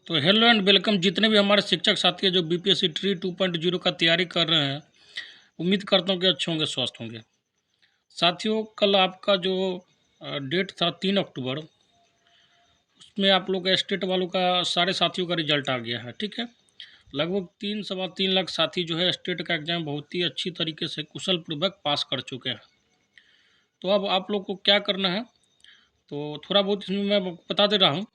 तो hello and welcome जितने भी हमारे शिक्षक साथी हैं जो बीपीएससी ट्री 2.0 का तैयारी कर रहे हैं। उम्मीद करता हूँ कि अच्छे होंगे, स्वस्थ होंगे। साथियों, कल आपका जो डेट था 3 अक्टूबर, उसमें आप लोग का स्टेट वालों का सारे साथियों का रिजल्ट आ गया है। ठीक है, लगभग 3 सवा 3 लाख साथी जो है स्टेट का एग्ज़ाम बहुत ही अच्छी तरीके से कुशल पूर्वक पास कर चुके हैं। तो अब आप लोग को क्या करना है, तो थोड़ा बहुत इसमें मैं बता दे रहा हूँ।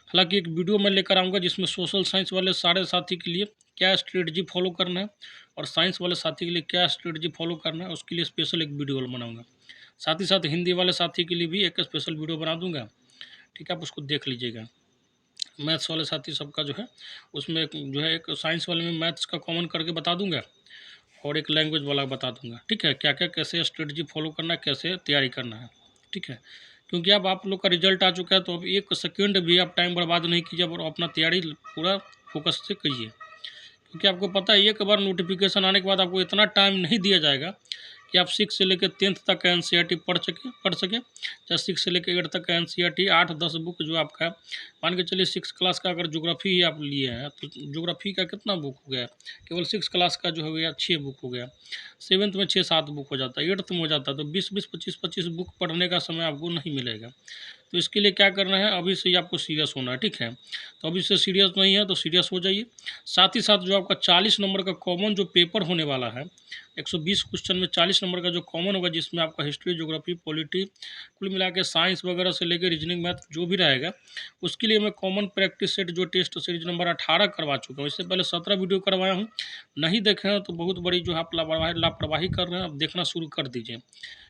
हालांकि एक वीडियो मैं लेकर आऊँगा जिसमें सोशल साइंस वाले सारे साथी के लिए क्या स्ट्रेटजी फॉलो करना है और साइंस वाले साथी के लिए क्या स्ट्रेटजी फॉलो करना है, उसके लिए स्पेशल एक वीडियो बनाऊंगा। साथ ही साथ हिंदी वाले साथी के लिए भी एक स्पेशल वीडियो बना दूंगा। ठीक है, आप उसको देख लीजिएगा। मैथ्स वाले साथी सबका जो है उसमें जो है एक साइंस वाले में मैथ्स का कॉमन करके बता दूंगा और एक लैंग्वेज वाला बता दूंगा। ठीक है, क्या क्या कैसे स्ट्रेटजी फॉलो करना है, कैसे तैयारी करना है। ठीक है, क्योंकि अब आप लोग का रिजल्ट आ चुका है तो अब एक सेकंड भी आप टाइम बर्बाद नहीं कीजिए और अपना तैयारी पूरा फोकस से कीजिए। क्योंकि आपको पता है एक बार नोटिफिकेशन आने के बाद आपको इतना टाइम नहीं दिया जाएगा कि आप 6 से लेकर 10th तक का एनसीईआरटी पढ़ सके चाहे 6 से लेकर 8 तक का एनसीईआरटी 8-10 बुक जो आपका, मान के चलिए 6 क्लास का अगर ज्योग्राफी ही आप लिए हैं तो ज्योग्राफी का कितना बुक हो गया, केवल 6 क्लास का जो हो गया 6 बुक हो गया। 7th में 6-7 बुक हो जाता है, 8th में हो जाता है, तो 20-20 25-25 बुक पढ़ने का समय आपको नहीं मिलेगा। तो इसके लिए क्या करना है, अभी से ही आपको सीरियस होना है। ठीक है, तो अभी से सीरियस नहीं है तो सीरियस हो जाइए। साथ ही साथ जो आपका 40 नंबर का कॉमन जो पेपर होने वाला है, 120 क्वेश्चन में 40 नंबर का जो कॉमन होगा, जिसमें आपका हिस्ट्री, ज्योग्राफी, पॉलिटी, कुल मिला के साइंस वगैरह से लेकर रीजनिंग, मैथ जो भी रहेगा, उसके लिए मैं कॉमन प्रैक्टिस सेट जो टेस्ट सीरीज नंबर 18 करवा चुका हूँ। इससे पहले 17 वीडियो करवाया हूँ, नहीं देखे हैं तो बहुत बड़ी जो आप लापरवाही कर रहे हैं, अब देखना शुरू कर दीजिए।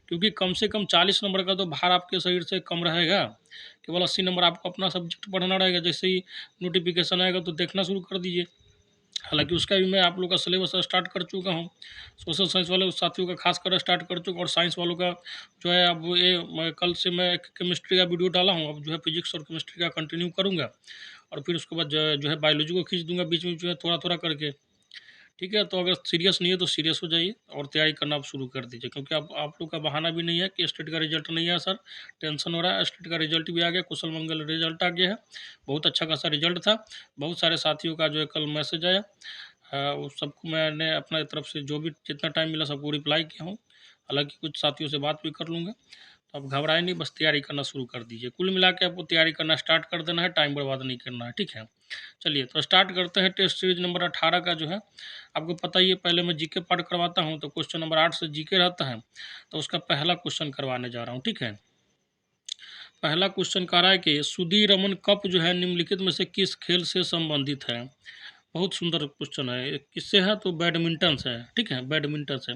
क्योंकि कम से कम 40 नंबर का तो भार आपके शरीर से कम रहेगा। केवल 80 नंबर आपको अपना सब्जेक्ट पढ़ना रहेगा। जैसे ही नोटिफिकेशन आएगा तो देखना शुरू कर दीजिए। हालांकि उसका भी मैं आप लोग का सिलेबस स्टार्ट कर चुका हूँ। सोशल साइंस वाले उस साथियों का खास कर स्टार्ट कर चुका, और साइंस वालों का जो है अब ये कल से मैं एक केमिस्ट्री का वीडियो डाला हूँ, अब जो है फिजिक्स और केमिस्ट्री का कंटिन्यू करूँगा। और फिर उसके बाद जो है बायोलॉजी को खींच दूंगा बीच में, जो है थोड़ा थोड़ा करके। ठीक है, तो अगर सीरियस नहीं है तो सीरियस हो जाइए और तैयारी करना आप शुरू कर दीजिए। क्योंकि आप लोग का बहाना भी नहीं है कि स्टेट का रिजल्ट नहीं आया सर, टेंशन हो रहा है। स्टेट का रिजल्ट भी आ गया, कुशल मंगल रिजल्ट आ गया है, बहुत अच्छा खासा रिजल्ट था। बहुत सारे साथियों का जो है कल मैसेज आया, उस सबको मैंने अपना तरफ से जो भी जितना टाइम मिला सबको रिप्लाई किया हूँ। हालांकि कुछ साथियों से बात भी कर लूँगा। तो आप घबराएं नहीं, बस तैयारी करना शुरू कर दीजिए। कुल मिला के आपको तैयारी करना स्टार्ट कर देना है, टाइम बर्बाद नहीं करना है। ठीक है, चलिए तो स्टार्ट करते हैं। टेस्ट सीरीज नंबर 18 का जो है आपको पता ही है, पहले मैं जीके पार्ट करवाता हूं, तो क्वेश्चन नंबर 8 से जीके रहता है, तो उसका पहला क्वेश्चन करवाने जा रहा हूं। ठीक है, पहला क्वेश्चन कह रहा है कि सुधीर रमन कप जो है निम्नलिखित में से किस खेल से संबंधित है। बहुत सुंदर क्वेश्चन है। ये किससे है, तो बैडमिंटन से है। ठीक है, बैडमिंटन से।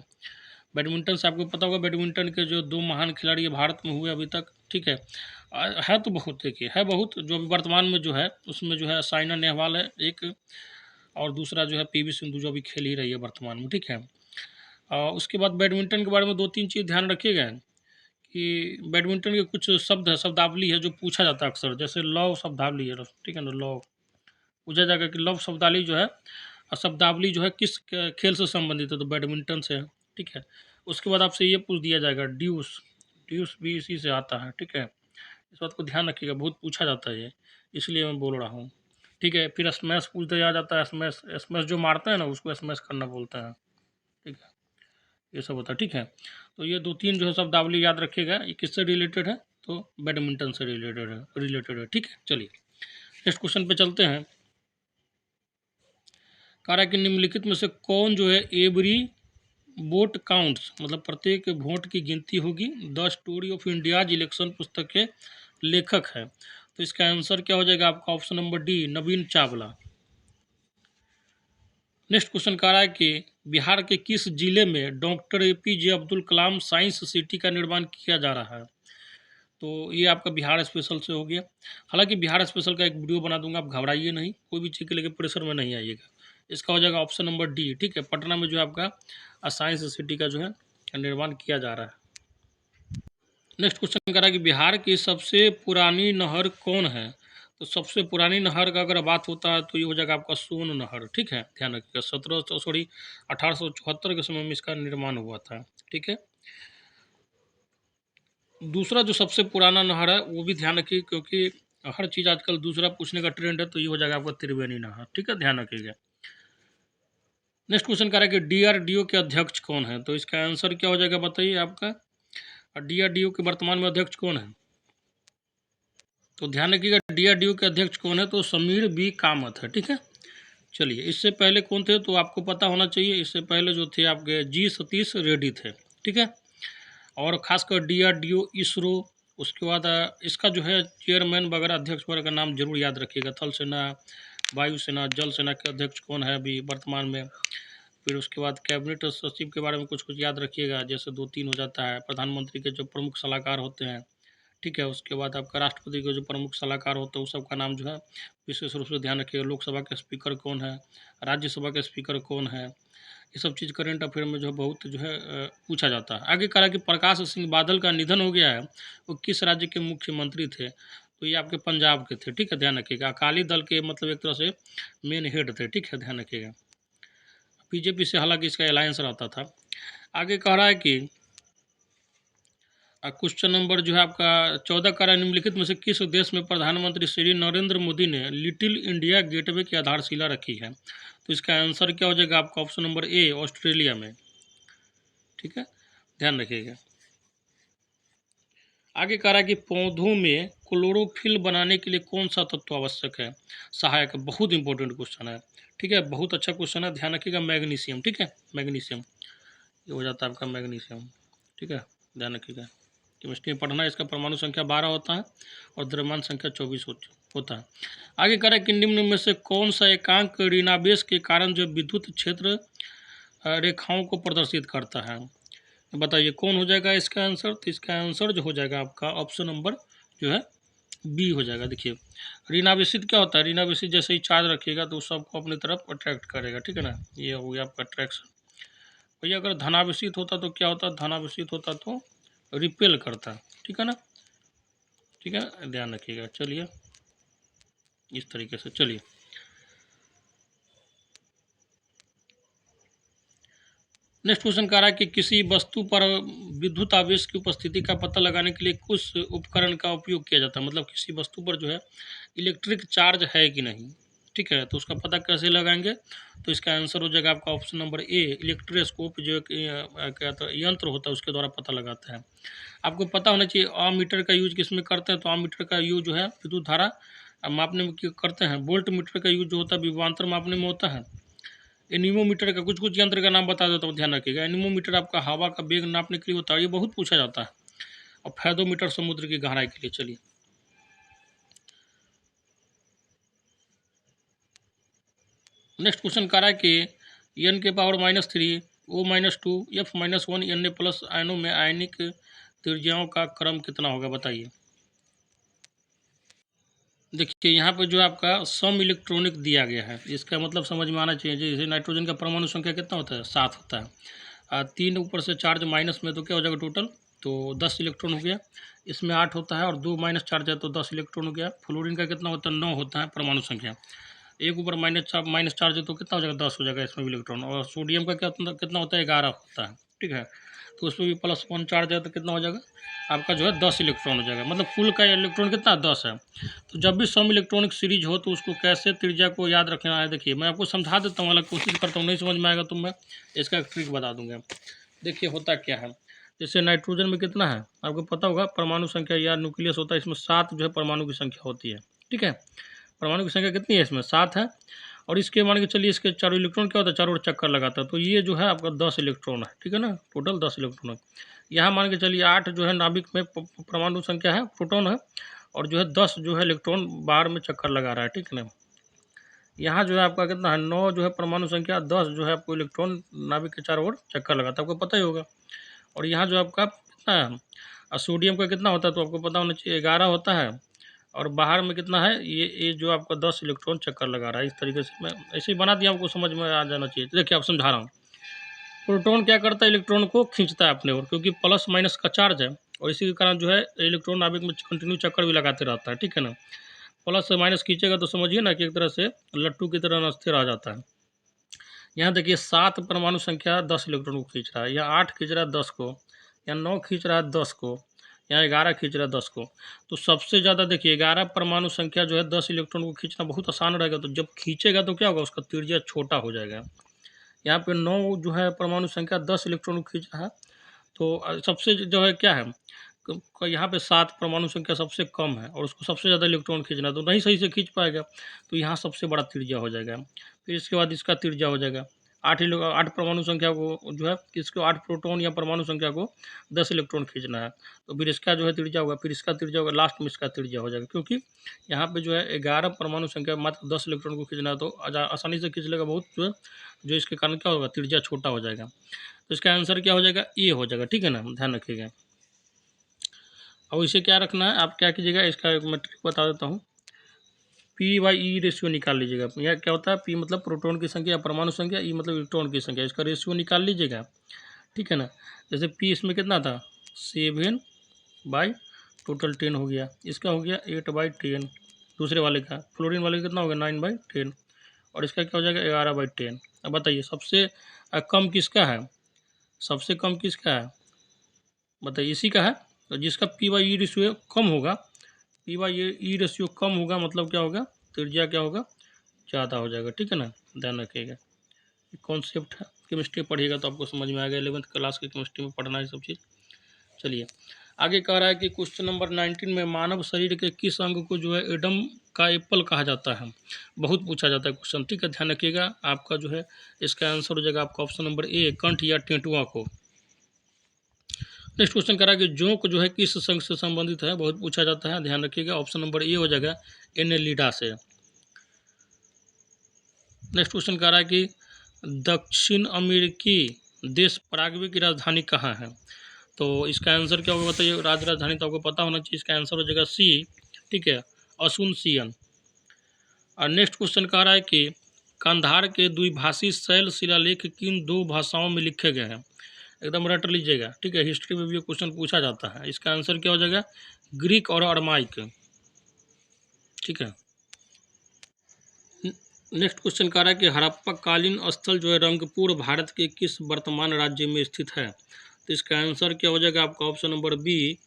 बैडमिंटन से आपको पता होगा, बैडमिंटन के जो दो महान खिलाड़ी ये भारत में हुए अभी तक। ठीक है, है तो बहुत, देखिए है बहुत, जो अभी वर्तमान में जो है उसमें जो है साइना नेहवाल है एक, और दूसरा जो है पीवी सिंधु जो अभी खेल ही रही है वर्तमान में। ठीक है, उसके बाद बैडमिंटन के बारे में 2-3 चीज़ ध्यान रखिएगा कि बैडमिंटन के कुछ शब्द है, शब्दावली है जो पूछा जाता है अक्सर, जैसे लव शब्दावली है। ठीक है ना, लव पूछा जाएगा कि लव शब्दावली जो है, शब्दावली जो है किस खेल से संबंधित है, तो बैडमिंटन से है। ठीक है, उसके बाद आपसे ये पूछ दिया जाएगा ड्यूस, ड्यूस भी इसी से आता है। ठीक है, इस बात को ध्यान रखिएगा, बहुत पूछा जाता है ये, इसलिए मैं बोल रहा हूँ। ठीक है, फिर स्मैश पूछते आ जाता है, स्मैश स्मैश जो मारते हैं ना उसको स्मैश करना बोलते हैं। ठीक है, ये सब होता है। ठीक है, तो ये 2-3 जो है शब्दावली याद रखिएगा, ये किससे रिलेटेड है, तो बैडमिंटन से रिलेटेड है। ठीक है, चलिए नेक्स्ट क्वेश्चन पे चलते हैं। कह रहा है कि निम्नलिखित में से कौन जो है एवरी वोट काउंट्स, मतलब प्रत्येक वोट की गिनती होगी, the story of India's election पुस्तक के लेखक है। तो इसका आंसर क्या हो जाएगा आपका, ऑप्शन नंबर डी, नवीन चावला। नेक्स्ट क्वेश्चन कह रहा है कि बिहार के किस जिले में doctor APJ Abdul Kalam science city का निर्माण किया जा रहा है। तो ये आपका बिहार स्पेशल से हो गया। हालांकि बिहार स्पेशल का एक वीडियो बना दूंगा, आप घबराइए नहीं, कोई भी चीज़ के लेकर प्रेशर में नहीं आइएगा। इसका हो जाएगा ऑप्शन नंबर डी। ठीक है, पटना में जो है आपका साइंस सिटी का जो है निर्माण किया जा रहा है। नेक्स्ट क्वेश्चन कर रहा है कि बिहार की सबसे पुरानी नहर कौन है। तो सबसे पुरानी नहर का अगर बात होता है तो ये हो जाएगा आपका सोन नहर। ठीक है, ध्यान रखिएगा, 1874 के समय में इसका निर्माण हुआ था। ठीक है, दूसरा जो सबसे पुराना नहर है वो भी ध्यान रखिए, क्योंकि हर चीज़ आजकल दूसरा पूछने का ट्रेंड है, तो ये हो जाएगा आपका त्रिवेणी नाहर। ठीक है, ध्यान रखिएगा। नेक्स्ट क्वेश्चन कह रहा है कि डीआरडीओ के अध्यक्ष कौन है, तो इसका आंसर क्या हो जाएगा बताइए आपका। डीआरडीओ के वर्तमान में अध्यक्ष कौन है, तो ध्यान रखिएगा डीआरडीओ के अध्यक्ष कौन है, तो समीर बी कामत है। ठीक है, चलिए इससे पहले कौन थे, तो आपको पता होना चाहिए। इससे पहले जो थे आपके जी सतीश रेड्डी थे। ठीक है, और खासकर डीआरडीओ, इसरो, उसके बाद इसका जो है चेयरमैन वगैरह अध्यक्ष वगैरह का नाम जरूर याद रखिएगा। थल सेना, वायुसेना, जल सेना के अध्यक्ष कौन है अभी वर्तमान में। फिर उसके बाद कैबिनेट सचिव के बारे में कुछ कुछ याद रखिएगा, जैसे 2-3 हो जाता है। प्रधानमंत्री के जो प्रमुख सलाहकार होते हैं, ठीक है। उसके बाद आपका राष्ट्रपति के जो प्रमुख सलाहकार होते हैं उस सबका नाम जो है विशेष रूप से ध्यान रखिएगा। लोकसभा के स्पीकर कौन है, राज्यसभा के स्पीकर कौन है, ये सब चीज़ करंट अफेयर में जो बहुत जो है पूछा जाता है। आगे कहा कि प्रकाश सिंह बादल का निधन हो गया है, वो किस राज्य के मुख्यमंत्री थे, तो ये आपके पंजाब के थे। ठीक है, ध्यान रखिएगा। अकाली दल के मतलब एक तरह से मेन हेड थे। ठीक है, ध्यान रखिएगा। बीजेपी से हालांकि इसका अलायंस रहता था। आगे कह रहा है कि क्वेश्चन नंबर जो है आपका 14 कह रहा है, निम्नलिखित में से किस देश में प्रधानमंत्री श्री नरेंद्र मोदी ने लिटिल इंडिया गेटवे की आधारशिला रखी है, तो इसका आंसर क्या हो जाएगा आपका ऑप्शन नंबर ए, ऑस्ट्रेलिया में। ठीक है, ध्यान रखिएगा। आगे कह रहा है कि पौधों में क्लोरोफिल बनाने के लिए कौन सा तत्व आवश्यक है, सहायक है। बहुत इंपॉर्टेंट क्वेश्चन है। ठीक है, बहुत अच्छा क्वेश्चन है, ध्यान रखिएगा। मैग्नीशियम। ठीक है, मैग्नीशियम, ये हो जाता है आपका मैग्नीशियम। ठीक है, ध्यान रखिएगा। केमिस्ट्री में पढ़ना है। इसका परमाणु संख्या 12 होता है और द्रव्यमान संख्या 24 होता है। आगे कह रहा है कि निम्न में से कौन सा एकांक ऋणावेश के कारण जो विद्युत क्षेत्र रेखाओं को प्रदर्शित करता है, बताइए कौन हो जाएगा इसका आंसर। तो इसका आंसर जो हो जाएगा आपका ऑप्शन नंबर जो है बी हो जाएगा। देखिए ऋणावेशित क्या होता है, ऋणावेशित जैसे ही चार्ज रखिएगा तो सबको अपनी तरफ अट्रैक्ट करेगा। ठीक है ना, ये हो गया आपका अट्रैक्शन। भैया अगर धनावेशित होता तो क्या होता, धनावेशित होता तो रिपेल करता। ठीक है ना, ठीक है, ध्यान रखिएगा। चलिए इस तरीके से चलिए नेक्स्ट क्वेश्चन कह रहा है कि किसी वस्तु पर विद्युत आवेश की उपस्थिति का पता लगाने के लिए कुछ उपकरण का उपयोग किया जाता है, मतलब किसी वस्तु पर जो है इलेक्ट्रिक चार्ज है कि नहीं। ठीक है, तो उसका पता कैसे लगाएंगे, तो इसका आंसर हो जाएगा आपका ऑप्शन नंबर ए, इलेक्ट्रोस्कोप जो क्या यंत्र होता है उसके द्वारा पता लगाता है। आपको पता होना चाहिए आम-मीटर का यूज किस में करते हैं, तो आम-मीटर का यूज जो है विद्युत धारा मापने में करते हैं। वोल्ट मीटर का यूज जो होता है विभवांतर मापने में होता है। एनीमोमीटर का कुछ कुछ यंत्र का नाम बता देता हूँ, ध्यान रखिएगा। एनीमोमीटर आपका हवा का वेग नापने के लिए होता है, ये बहुत पूछा जाता है। और फेदोमीटर समुद्र की गहराई के लिए। चलिए नेक्स्ट क्वेश्चन कह रहा है कि एन के power -3 O-2 F-1 Na plus आयनों में आयनिक त्रिज्याओं का क्रम कितना होगा, बताइए। देखिए यहाँ पे जो आपका सम इलेक्ट्रॉनिक दिया गया है, इसका मतलब समझ में आना चाहिए। जैसे नाइट्रोजन का परमाणु संख्या कितना होता है, 7 होता है। 3 ऊपर से चार्ज माइनस में, तो क्या हो जाएगा टोटल, तो 10 इलेक्ट्रॉन हो गया। इसमें 8 होता है और 2 माइनस चार्ज है तो 10 इलेक्ट्रॉन हो गया। फ्लोरीन का कितना होता है, 9 होता है परमाणु संख्या। एक ऊपर माइनस चार्ज है तो कितना हो जाएगा, 10 हो जाएगा इसमें भी इलेक्ट्रॉन। और सोडियम का कितना होता है, 11 होता है। ठीक है, तो उसमें भी +1 चार्ज है तो कितना हो जाएगा आपका जो है 10 इलेक्ट्रॉन हो जाएगा। मतलब कुल का इलेक्ट्रॉन कितना, 10 है। तो जब भी सम इलेक्ट्रॉनिक सीरीज हो तो उसको कैसे त्रिज्या को याद रखना है, देखिए मैं आपको समझा देता हूँ, हालांकि कोशिश करता हूँ, नहीं समझ में आएगा तो मैं इसका एक ट्रिक बता दूंगा। देखिए होता क्या है, जैसे नाइट्रोजन में कितना है आपको पता होगा, परमाणु संख्या या न्यूक्लियस होता है, इसमें 7 जो है परमाणु की संख्या होती है। ठीक है, परमाणु की संख्या कितनी है इसमें, 7 है। और इसके मान के चलिए इसके चारों इलेक्ट्रॉन क्या होता है, चारों ओर चक्कर लगाता है, तो ये जो है आपका 10 इलेक्ट्रॉन है। ठीक है ना, टोटल 10 इलेक्ट्रॉन है। यहाँ मान के चलिए 8 जो है नाभिक में परमाणु संख्या है, प्रोटॉन है, और जो है 10 जो है इलेक्ट्रॉन बाहर में चक्कर लगा रहा है। ठीक है ना, यहाँ जो है आपका कितना है, 9 जो है परमाणु संख्या, 10 जो है आपको इलेक्ट्रॉन नाभिक के चारों ओर चक्कर लगाता है, आपको पता ही होगा। और यहाँ जो आपका कितना है, सोडियम का कितना होता है, तो आपको पता होना चाहिए 11 होता है। और बाहर में कितना है, ये जो आपका 10 इलेक्ट्रॉन चक्कर लगा रहा है। इस तरीके से मैं ऐसे ही बना दिया, आपको समझ में आ जाना चाहिए। देखिए आप समझा रहा हूँ। प्रोटॉन क्या करता है, इलेक्ट्रॉन को खींचता है अपने ओर, क्योंकि प्लस माइनस का चार्ज है, और इसी के कारण जो है इलेक्ट्रॉन नाभिक में कंटिन्यू चक्कर भी लगाते रहता है। ठीक है ना, प्लस से माइनस खींचेगा तो समझिए ना कि एक तरह से लट्टू की तरह अस्थिर आ जाता है। यहाँ देखिए 7 परमाणु संख्या 10 इलेक्ट्रॉन को खींच रहा है, या 8 खींच रहा है 10 को, या 9 खींच रहा है 10 को, यहाँ 11 खींच रहा है 10 को, तो सबसे ज़्यादा देखिए 11 परमाणु संख्या जो है 10 इलेक्ट्रॉन को खींचना बहुत आसान रहेगा, तो जब खींचेगा तो क्या होगा, उसका त्रिज्या छोटा हो जाएगा। यहाँ पे 9 जो है परमाणु संख्या 10 इलेक्ट्रॉन को खींच रहा है, तो सबसे जो है क्या है, यहाँ पे 7 परमाणु संख्या सबसे कम है और उसको सबसे ज़्यादा इलेक्ट्रॉन खींचना है, तो नहीं सही से खींच पाएगा, तो यहाँ सबसे बड़ा त्रिज्या हो जाएगा। फिर इसके बाद इसका त्रिज्या हो जाएगा 8 परमाणु संख्या को जो है इसको 8 प्रोटॉन या परमाणु संख्या को 10 इलेक्ट्रॉन खींचना है, तो फिर इसका जो है त्रिज्या होगा, फिर इसका त्रिज्या होगा, लास्ट में इसका त्रिज्या हो जाएगा, क्योंकि यहाँ पे जो है 11 परमाणु संख्या मात्र 10 इलेक्ट्रॉन को खींचना है, तो आसानी से खींच लेगा बहुत, जो इसके कारण क्या होगा, त्रिज्या छोटा हो जाएगा। तो इसका आंसर क्या हो जाएगा, ए हो जाएगा। ठीक है ना, ध्यान रखिएगा। अब इसे क्या रखना है, आप क्या कीजिएगा, इसका एक मैं ट्रिक बता देता हूँ। P/E रेशियो निकाल लीजिएगा। यह क्या होता है, P मतलब प्रोटॉन की संख्या या परमाणु संख्या, E मतलब इलेक्ट्रॉन की संख्या, इसका रेशियो निकाल लीजिएगा। ठीक है ना, जैसे P इसमें कितना था 7 बाई टोटल 10 हो गया, इसका हो गया 8/10, दूसरे वाले का फ्लोरीन वाले का कितना हो गया 9/10, और इसका क्या हो जाएगा 11/10। अब बताइए सबसे कम किसका है, सबसे कम किसका है, बताइए इसी का है। तो जिसका P/E रेशियो कम होगा, P/E रेशियो कम होगा मतलब क्या होगा, त्रिज्या क्या होगा, ज़्यादा हो जाएगा। ठीक है ना, ध्यान रखिएगा। कॉन्सेप्ट है, केमिस्ट्री पढ़िएगा तो आपको समझ में आ गया, 11th क्लास की केमिस्ट्री में पढ़ना है सब चीज़। चलिए आगे कह रहा है कि क्वेश्चन नंबर 19 में मानव शरीर के किस अंग को जो है एडम का एप्पल कहा जाता है, बहुत पूछा जाता है क्वेश्चन। ठीक है, ध्यान रखिएगा। आपका जो है इसका आंसर हो जाएगा आपका ऑप्शन नंबर ए, कंठ या टेंटुआ को। नेक्स्ट क्वेश्चन कह रहा है कि जोंक जो है किस संघ से संबंधित है, बहुत पूछा जाता है, ध्यान रखिएगा। ऑप्शन नंबर ए हो जाएगा एनेलिडा से। नेक्स्ट क्वेश्चन कह रहा है कि दक्षिण अमेरिकी देश पराग्वे की राजधानी कहाँ है, तो इसका आंसर क्या होगा बताइए। राजधानी तो आपको पता होना चाहिए, इसका आंसर हो जाएगा सी। ठीक है, असुनसियन। और नेक्स्ट क्वेश्चन कह रहा है कि कंधार के द्विभाषी शैल शिलालेख किन 2 भाषाओं में लिखे गए हैं, एकदम रट लीजिएगा। ठीक है, हिस्ट्री में भी ये क्वेश्चन पूछा जाता है, इसका आंसर क्या हो जाएगा, ग्रीक और अरमाइक। ठीक है, नेक्स्ट क्वेश्चन कह रहा है कि हड़प्पा कालीन स्थल जो है रंगपुर भारत के किस वर्तमान राज्य में स्थित है, तो इसका आंसर क्या हो जाएगा आपका ऑप्शन नंबर बी,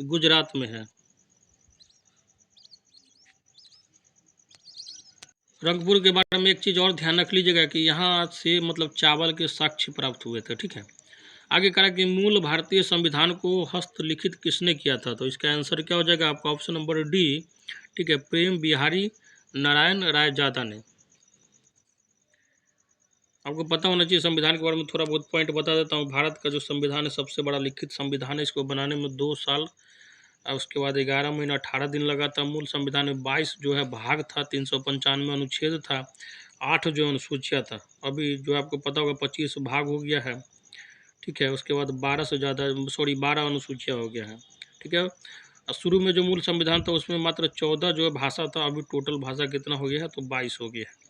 गुजरात में है। रंगपुर के बारे में एक चीज़ और ध्यान रख लीजिएगा कि यहाँ से मतलब चावल के साक्ष्य प्राप्त हुए थे। ठीक है, आगे कह रहा है कि मूल भारतीय संविधान को हस्तलिखित किसने किया था, तो इसका आंसर क्या हो जाएगा आपका ऑप्शन नंबर डी। ठीक है, प्रेम बिहारी नारायण रायजादा ने। आपको पता होना चाहिए संविधान के बारे में, थोड़ा बहुत पॉइंट बता देता हूँ। भारत का जो संविधान है सबसे बड़ा लिखित संविधान है, इसको बनाने में 2 साल और उसके बाद 11 महीना 18 दिन लगा था। मूल संविधान में 22 जो है भाग था, 395 अनुच्छेद था, 8 जो अनुसूचियाँ था। अभी जो आपको पता होगा 25 भाग हो गया है। ठीक है, उसके बाद 12 से ज़्यादा 12 अनुसूचियाँ हो गया है। ठीक है, और शुरू में जो मूल संविधान था उसमें मात्र 14 जो है भाषा था, अभी टोटल भाषा कितना हो गया है, तो 22 हो गया है।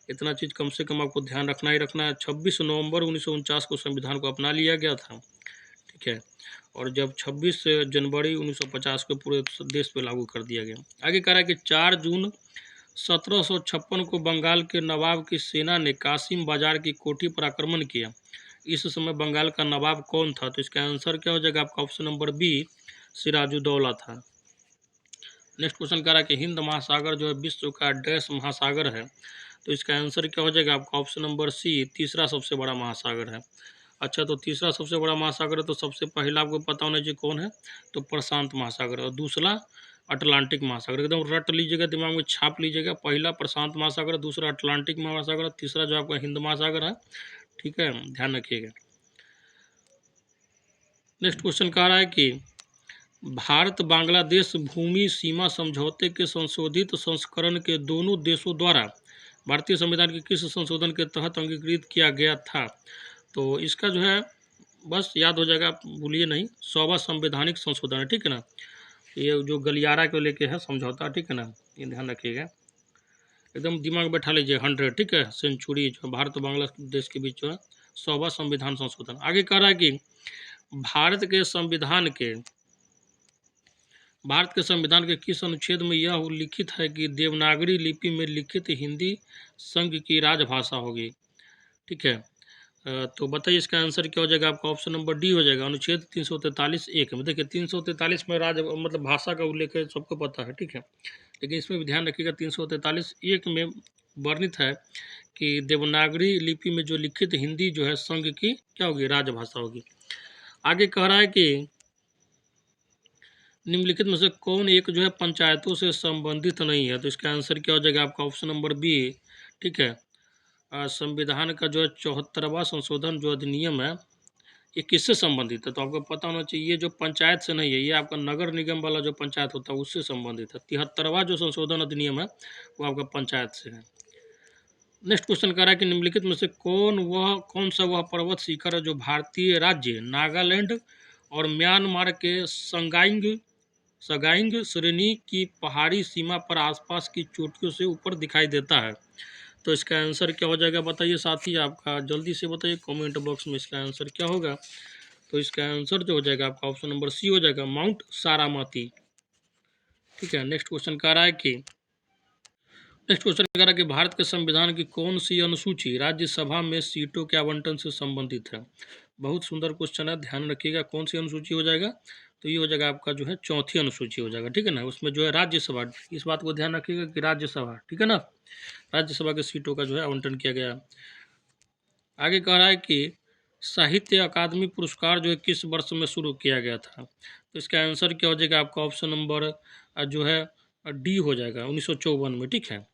इतना चीज़ कम से कम आपको ध्यान रखना ही रखना है। 26 नवंबर 1949 को संविधान को अपना लिया गया था। ठीक है, और जब 26 जनवरी 1950 को पूरे देश पे लागू कर दिया गया। आगे कह रहा है कि 4 जून 1756 को बंगाल के नवाब की सेना ने कासिम बाजार की कोठी पर आक्रमण किया। इस समय बंगाल का नवाब कौन था, तो इसका आंसर क्या हो जाएगा आपका ऑप्शन नंबर बी, सिराजुद्दौला था। नेक्स्ट क्वेश्चन कह रहा है कि हिंद महासागर जो है विश्व का डैश महासागर है, तो इसका आंसर क्या हो जाएगा आपका ऑप्शन नंबर सी, तीसरा सबसे बड़ा महासागर है। अच्छा, तो तीसरा सबसे बड़ा महासागर है, तो सबसे पहला आपको पता होना चाहिए कौन है, तो प्रशांत महासागर, और दूसरा अटलांटिक महासागर। एकदम रट लीजिएगा, दिमाग में छाप लीजिएगा। पहला प्रशांत महासागर, दूसरा अटलांटिक महासागर, तीसरा जो आपका हिंद महासागर है। ठीक है, ध्यान रखिएगा। नेक्स्ट क्वेश्चन कह रहा है कि भारत बांग्लादेश भूमि सीमा समझौते के संशोधित संस्करण के दोनों देशों द्वारा भारतीय संविधान के किस संशोधन के तहत अंगीकृत किया गया था, तो इसका जो है बस याद हो जाएगा, आप भूलिए नहीं, 100वां संवैधानिक संशोधन है। ठीक है ना, ये जो गलियारा को लेके है समझौता। ठीक है ना, ये ध्यान रखिएगा, एकदम दिमाग बैठा लीजिए। 100 ठीक है, सेंचुरी जो भारत बांग्लादेश के बीच जो है 100वां संविधान संशोधन। आगे कह रहा है कि भारत के संविधान के किस अनुच्छेद में यह उल्लिखित है कि देवनागरी लिपि में लिखित हिंदी संघ की राजभाषा होगी। ठीक है, तो बताइए इसका आंसर क्या हो जाएगा आपका? ऑप्शन नंबर डी हो जाएगा। अनुच्छेद 343 एक में देखिए 343 में राज मतलब भाषा का उल्लेख है, सबको पता है, ठीक है। लेकिन इसमें भी ध्यान रखिएगा 343 एक में वर्णित है कि देवनागरी लिपि में जो लिखित हिंदी जो है संघ की क्या होगी? राजभाषा होगी। आगे कह रहा है कि निम्नलिखित में से कौन एक जो है पंचायतों से संबंधित नहीं है? तो इसका आंसर क्या हो जाएगा आपका? ऑप्शन नंबर बी, ठीक है। संविधान का जो है 74वां संशोधन जो अधिनियम है, ये किससे संबंधित है? तो आपको पता होना चाहिए, ये जो पंचायत से नहीं है, ये आपका नगर निगम वाला जो पंचायत होता है उससे संबंधित है। 73वां जो संशोधन अधिनियम है वो आपका पंचायत से है। नेक्स्ट क्वेश्चन कह रहा है कि निम्नलिखित में से कौन सा वह पर्वत शिखर है जो भारतीय राज्य नागालैंड और म्यांमार के सगाइंग श्रेणी की पहाड़ी सीमा पर आसपास की चोटियों से ऊपर दिखाई देता है? तो इसका आंसर क्या हो जाएगा बताइए साथी? आपका जल्दी से बताइए कमेंट बॉक्स में इसका आंसर क्या होगा। तो इसका आंसर जो हो जाएगा आपका ऑप्शन नंबर सी हो जाएगा, माउंट सारामती, ठीक है। नेक्स्ट क्वेश्चन कह रहा है कि भारत के संविधान की कौन सी अनुसूची राज्यसभा में सीटों के आवंटन से संबंधित है? बहुत सुंदर क्वेश्चन है, ध्यान रखिएगा कौन सी अनुसूची हो जाएगा। तो ये हो जाएगा आपका जो है चौथी अनुसूची हो जाएगा, ठीक है ना। उसमें जो है राज्यसभा, इस बात को ध्यान रखिएगा कि राज्यसभा, ठीक है ना, राज्यसभा के सीटों का जो है आवंटन किया गया। आगे कह रहा है कि साहित्य अकादमी पुरस्कार जो है किस वर्ष में शुरू किया गया था? तो इसका आंसर क्या हो जाएगा आपका? ऑप्शन नंबर जो है डी हो जाएगा, 1954 में, ठीक है।